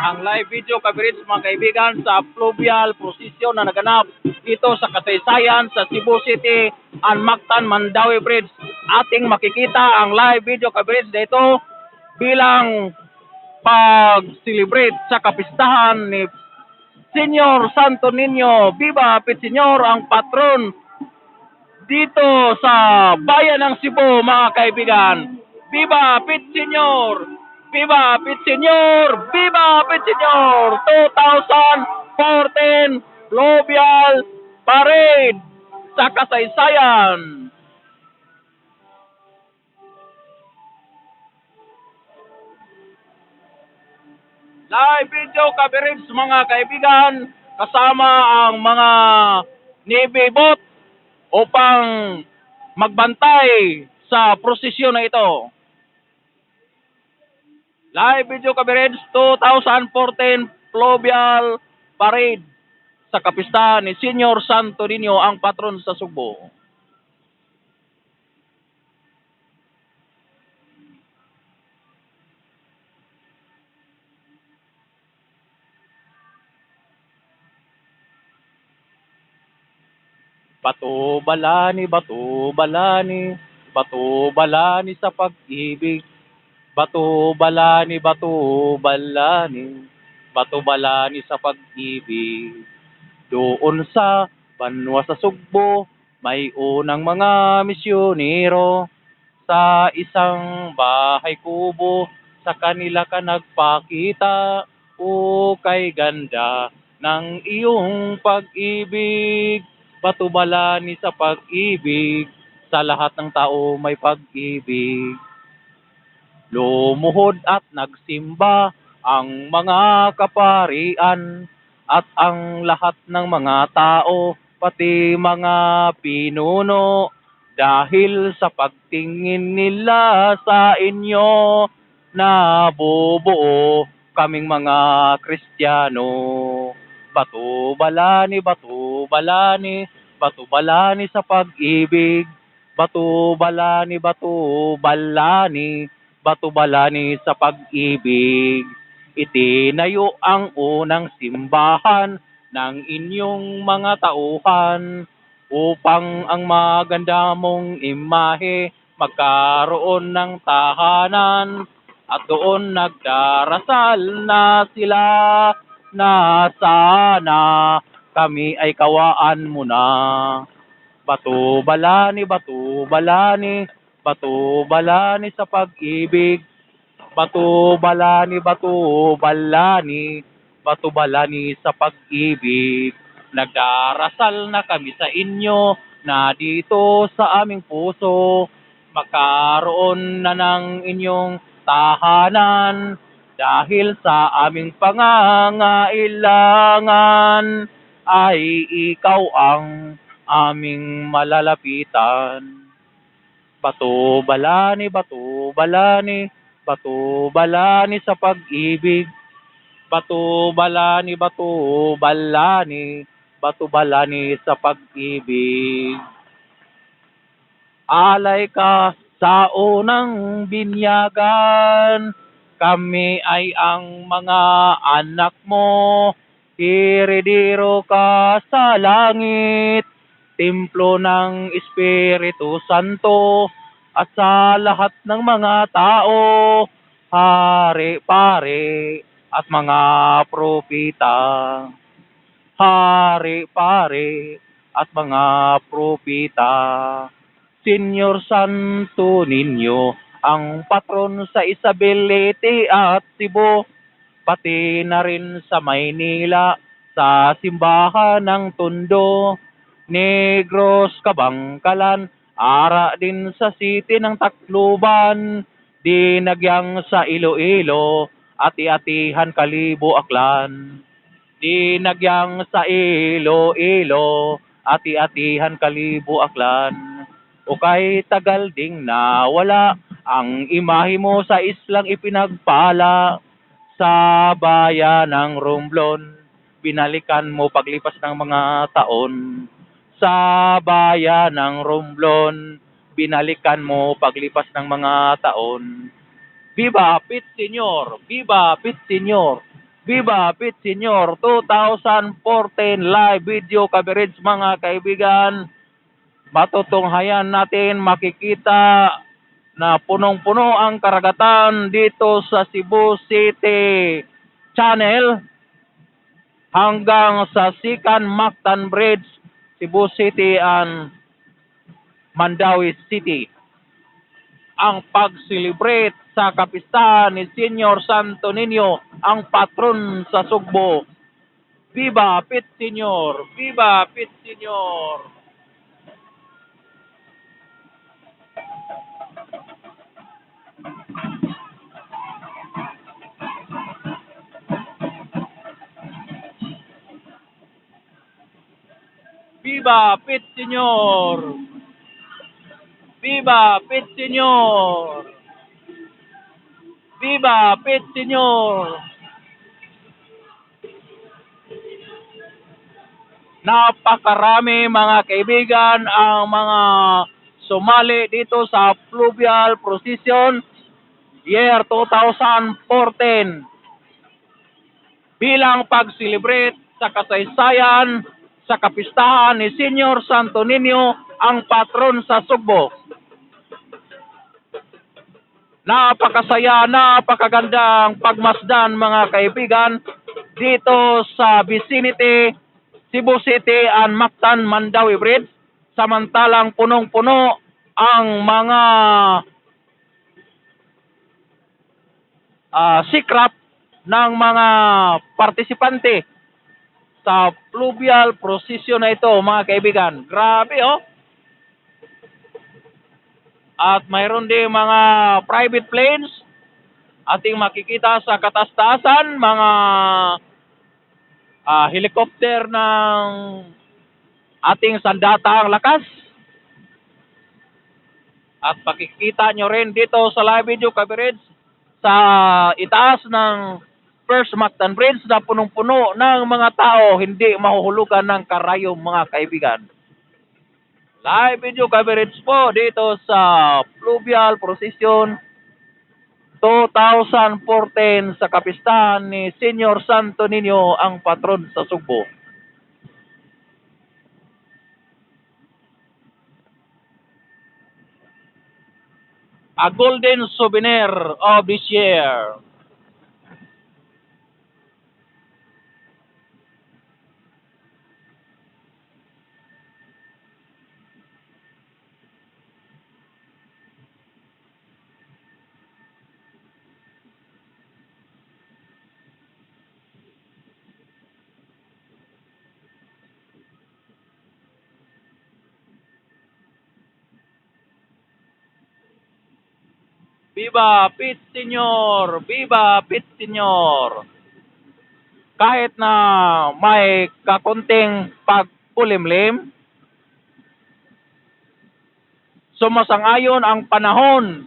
ang live video coverage mga kaibigan sa fluvial procession na naganap dito sa kasaysayan sa Cebu City and Mactan Mandawi Bridge. Ating makikita ang live video coverage dito bilang pag-celebrate sa kapistahan ni Senyor Santo Niño. Viva Pit Senyor, ang patron dito sa bayan ng Cebu mga kaibigan. Viva Pit Senyor! Viva Pit Senyor! Viva Pit Senyor! 2014 Fluvial Parade sa kasaysayan. Live video coverage mga kaibigan kasama ang mga Navy boat upang magbantay sa prosesyon na ito. Live video coverage 2014 Fluvial Parade sa kapistahan ni Senyor Santo Niño, ang patron sa Cebu. Bato balani, bato balani, bato balani sa pag-ibig. Bato balani, bato balani, bato balani sa pag-ibig. Doon sa banwa sa Sugbo, may unang mga misyonero. Sa isang bahay kubo, sa kanila ka nagpakita. O kay ganda ng iyong pag-ibig. Bato balani sa pag-ibig, sa lahat ng tao may pag-ibig. Lumuhod at nagsimba ang mga kaparian at ang lahat ng mga tao, pati mga pinuno, dahil sa pagtingin nila sa inyo, nabubuo kaming mga Kristiyano. Bato balani, bato balani, bato balani sa pag-ibig. Bato balani, bato balani, bato balani sa pag-ibig. Itinayo ang unang simbahan ng inyong mga tauhan upang ang maganda mong imahe magkaroon ng tahanan, at doon nagdarasal na sila na sana kami ay kawaan mo na. Bato balani, bato balani, bato balani sa pag-ibig. Bato balani, bato balani, bato balani sa pag-ibig. Nagdarasal na kami sa inyo na dito sa aming puso, makaroon na ng inyong tahanan, dahil sa aming pangangailangan ay ikaw ang aming malalapitan. Bato balani, bato balani, bato balani sa pag-ibig. Bato balani, bato balani, bato balani sa pag-ibig. Alay ka sa unang binyagan, kami ay ang mga anak mo. Heredero ka sa langit, templo ng Espiritu Santo, at sa lahat ng mga tao, hari, pare, at mga propita. Hari, pare, at mga propita. Senyor Santo Niño, ang patron sa Isabelete at Cebu, pati na rin sa Maynila, sa simbahan ng Tondo, Negros, Kabangkalan, ara din sa city ng Tacloban, dinagyang sa Iloilo, ati-atihan Kalibo, Aklan. Dinagyang sa Iloilo, ati-atihan Kalibo, Aklan. O kay tagal ding nawala ang imahe mo sa islang ipinagpala. Sa bayan ng Romblon, binalikan mo paglipas ng mga taon. Sa bayan ng Romblon, binalikan mo paglipas ng mga taon. Viva Pit Senyor! Viva Pit Senyor! Viva Pit Senior 2014 live video coverage mga kaibigan. Matutunghayan natin, makikita na punong-puno ang karagatan dito sa Cebu City Channel hanggang sa Sikan Mactan Bridge, Cebu City and Mandawi City. Ang pag-celebrate sa kapistahan ni Senior Santo Niño, ang patron sa Sugbo. Viva Pit Senior! Viva Pit Senior! Viva Pit Senior! Viva Pit Senior! Viva Pit Senior! Napakarami mga kaibigan ang mga sumali dito sa Fluvial Procession year 2014 bilang pag-celebrate sa kasaysayan sa kapistahan ni Senior Santo Niño, ang patron sa Sugbo. Napakasaya, napakagandang pagmasdan mga kaibigan dito sa vicinity Cebu City and Mactan Mandawi Bridge, samantalang punong-puno ang mga sikrap ng mga partisipante sa fluvial procession na ito mga kaibigan. Grabe oh! At mayroon din mga private planes ating makikita sa katastasan, mga helicopter ng ating sandatang lakas. At makikita nyo rin dito sa live video coverage sa itaas ng First Mactan Bridge na punong-puno ng mga tao, hindi mahuhulugan ng karayom mga kaibigan. Live video coverage po dito sa Fluvial Procession 2014 sa kapistahan ni Senior Santo Niño, ang patron sa Sugbo. A golden souvenir of this year. Viva Pit Senior! Viva Pit Senior! Kahit na may kakunting pagpulimlim, sumasang-ayon ang panahon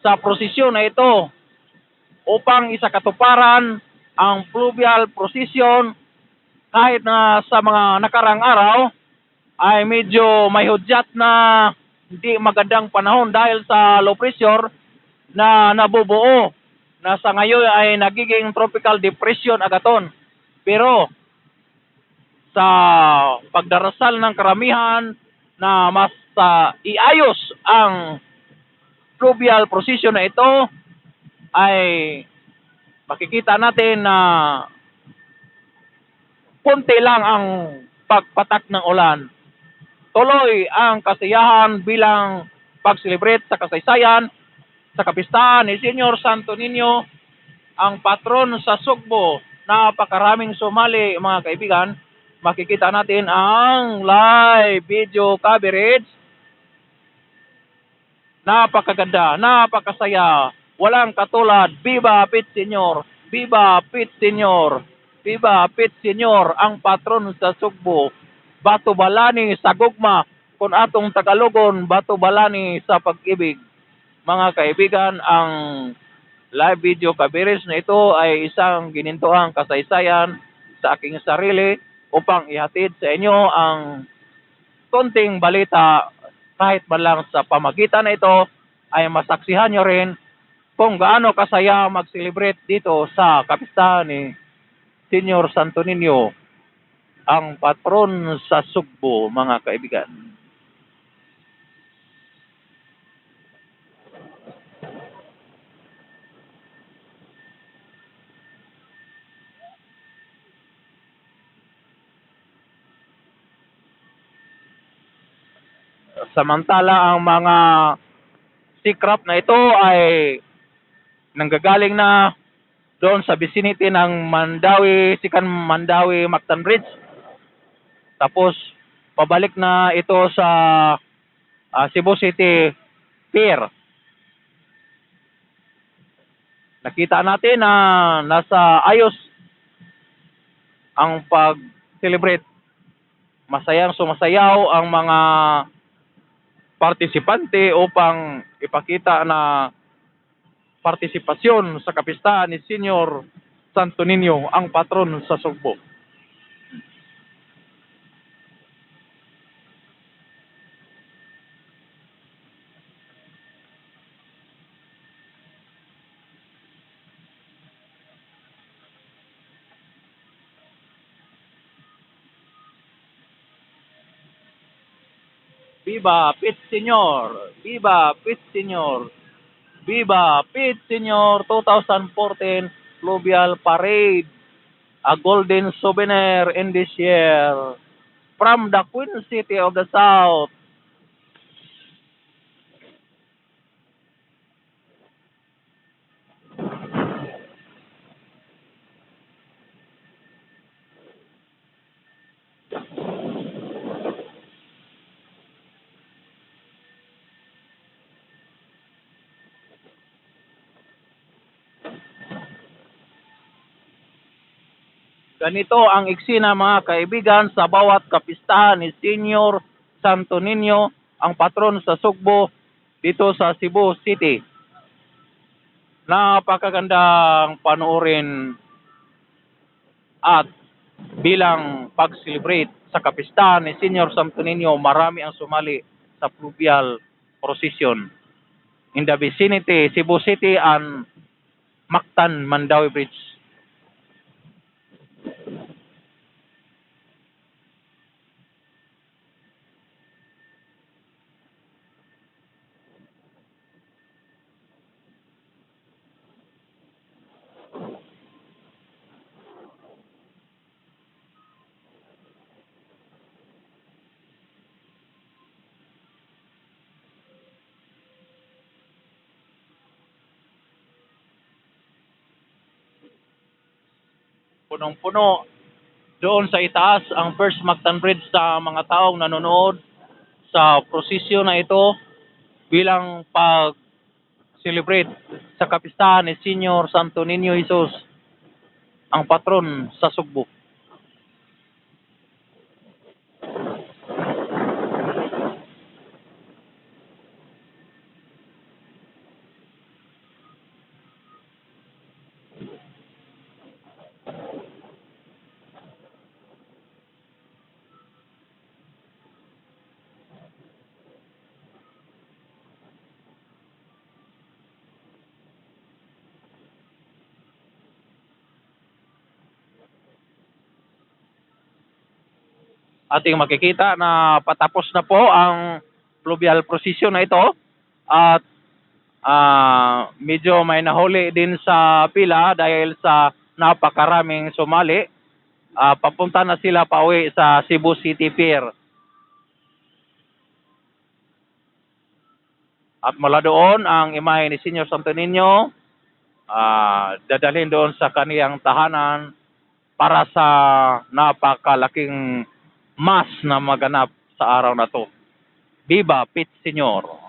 sa prosesyon na ito upang isakatuparan ang fluvial procession. Kahit na sa mga nakarang araw ay medyo may hudyat na hindi magandang panahon dahil sa low pressure na nabubuo na sa ngayon ay nagiging tropical depression agaton. Pero sa pagdarasal ng karamihan na mas iayos ang fluvial procession na ito, ay makikita natin na kunti lang ang pagpatak ng ulan. Tuloy ang kasiyahan bilang pag-celebrate sa kasaysayan sa kapistahan ni Senior Santo Niño, ang patron sa Sugbo. Napakaraming sumali mga kaibigan. Makikita natin ang live video coverage. Napakaganda, napakasaya, walang katulad. Viva Pit Senior! Viva Pit Senior! Viva Pit Senior, ang patron sa Sugbo. Bato balani sa gugma, kung atong Tagalogon, bato balani sa pag-ibig. Mga kaibigan, ang live video coverage na ito ay isang ginintuang kasaysayan sa aking sarili upang ihatid sa inyo ang konting balita, kahit man lang sa pamagitan na ito ay masaksihan nyo rin kung gaano kasaya mag-celebrate dito sa kapistahan ni Senior Santo Niño, ang patron sa Sugbo, mga kaibigan. Samantala ang mga sikrap na ito ay nanggagaling na doon sa vicinity ng Mandawi, Sikan Mandawi, Mactan Bridge. Tapos pabalik na ito sa Cebu City Pier. Nakita natin na nasa ayos ang pag-celebrate. Masayang sumasayaw ang mga partisipante upang ipakita na partisipasyon sa kapistahan ni Senior Santo Niño, ang patron sa Sugbo. Viva Pit Senior! Viva Pit Senior! Viva Pit Senior 2014 Fluvial Parade! A golden souvenir in this year from the Queen City of the South. Ganito ang eksena, mga kaibigan, sa bawat kapistahan ni Senior Santo Niño, ang patron sa Sugbo dito sa Cebu City. Napakagandang panoorin at bilang pag-celebrate sa kapistahan ni Senior Santo Niño, marami ang sumali sa fluvial procession in the vicinity Cebu City and Mactan Mandawi Bridge. Punong-puno doon sa itaas ang First Mactan Bridge sa mga taong nanonood sa prosesyon na ito bilang pag-celebrate sa kapistahan ni Senior Santo Niño Jesus, ang patron sa Sugbo. Ating makikita na patapos na po ang fluvial procession na ito at medyo may nahuli din sa pila dahil sa napakaraming sumali. Papunta na sila pauwi sa Cebu City Pier. At mula doon, ang imahe ni Senior Santo Niño dadalhin doon sa kaniyang tahanan para sa napakalaking mas na maganap sa araw na to. Viva Pit Senior!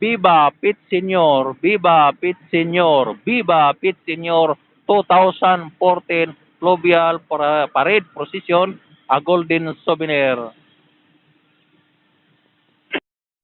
Viva Pit Senior, Viva Pit Senior, Viva Pit Senior 2014 Fluvial Parade Procession, a Golden Souvenir.